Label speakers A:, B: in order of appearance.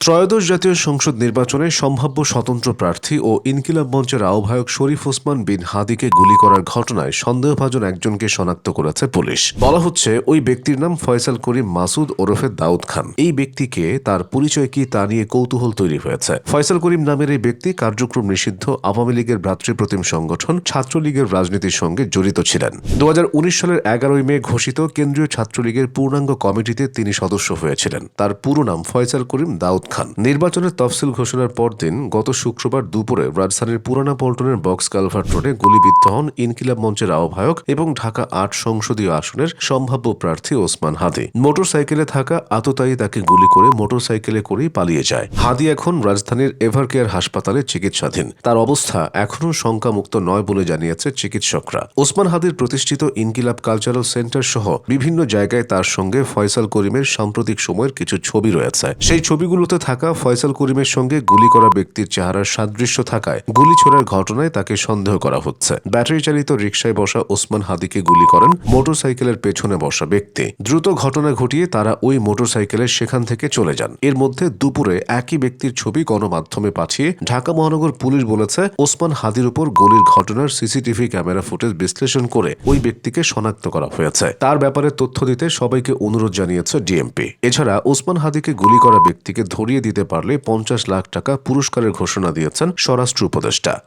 A: ত্রয়োদশ জাতীয় সংসদ নির্বাচনে সম্ভাব্য স্বতন্ত্র প্রার্থী ও ইনকিলাব মঞ্চের আহ্বায়ক শরীফ ওসমান বিন হাদিকে গুলি করার ঘটনায় সন্দেহভাজন একজনকে শনাক্ত করেছে পুলিশ। বলা হচ্ছে ওই ব্যক্তির নাম ফয়সাল করিম মাসুদ ওরফে দাউদ খান। এই ব্যক্তিকে তার পরিচয় কি তা নিয়ে কৌতূহল তৈরি হয়েছে। ফয়সাল করিম নামের এই ব্যক্তি কার্যক্রম নিষিদ্ধ আওয়ামী লীগের ভ্রাতৃপ্রতিম সংগঠন ছাত্রলীগের রাজনীতির সঙ্গে জড়িত ছিলেন। 2019 সালের 11 মে ঘোষিত কেন্দ্রীয় ছাত্রলীগের পূর্ণাঙ্গ কমিটিতে তিনি সদস্য হয়েছিলেন। তার পুরো নাম ফয়সাল করিম দাউদ খান। নির্বাচনের তফসিল ঘোষণার পরদিন গত শুক্রবার দুপুরে রাজধানীর পুরানা পল্টনের বক্স কালভার্ট রোডে গুলিবিদ্ধ হন ইনকিলাব মঞ্চের আহ্বায়ক এবং ঢাকা ৮ সংসদীয় আসনের সম্ভাব্য প্রার্থী ওসমান হাদি। মোটরসাইকেলে থাকা আততায়ী তাকে গুলি করে মোটরসাইকেলে করেই পালিয়ে যায়। হাদি এখন রাজধানীর এভারকেয়ার হাসপাতালে চিকিৎসাধীন। তার অবস্থা এখনও শঙ্কামুক্ত নয় বলে জানিয়েছে চিকিৎসকরা। ওসমান হাদির প্রতিষ্ঠিত ইনকিলাব কালচারাল সেন্টার সহ বিভিন্ন জায়গায় তার সঙ্গে ফয়সাল করিমের সাম্প্রতিক সময়ের কিছু ছবি রয়েছে। সেই ছবিগুলোতে থাকা ফয়সাল করিমের সঙ্গে গুলি করা ব্যক্তির চেহারার সাদৃশ্য থাকায় গুলি ছোড়ার ঘটনায় তাকে সন্দেহ করা হচ্ছে। ব্যাটারি চালিত রিকশায় বসা ওসমান হাদিকে গুলি করেন মোটরসাইকেলের পেছনে বসা ব্যক্তি। দ্রুত ঘটনা ঘটিয়ে তারা ওই মোটরসাইকেলে সেখান থেকে চলে যান। এর মধ্যে দুপুরে একই ব্যক্তির ছবি গণমাধ্যমে পাঠিয়ে ঢাকা মহানগর পুলিশ বলেছে, ওসমান হাদির উপর গুলির ঘটনার সিসিটিভি ক্যামেরা ফুটেজ বিশ্লেষণ করে ওই ব্যক্তিকে শনাক্ত করা হয়েছে। তার ব্যাপারে তথ্য দিতে সবাইকে অনুরোধ জানিয়েছে ডিএমপি। এছাড়া ওসমান হাদিকে গুলি করা ব্যক্তিকে ধরিয়ে দিতে পারলে 50 লাখ টাকা পুরস্কারের ঘোষণা দিয়েছেন স্বরাষ্ট্র উপদেষ্টা।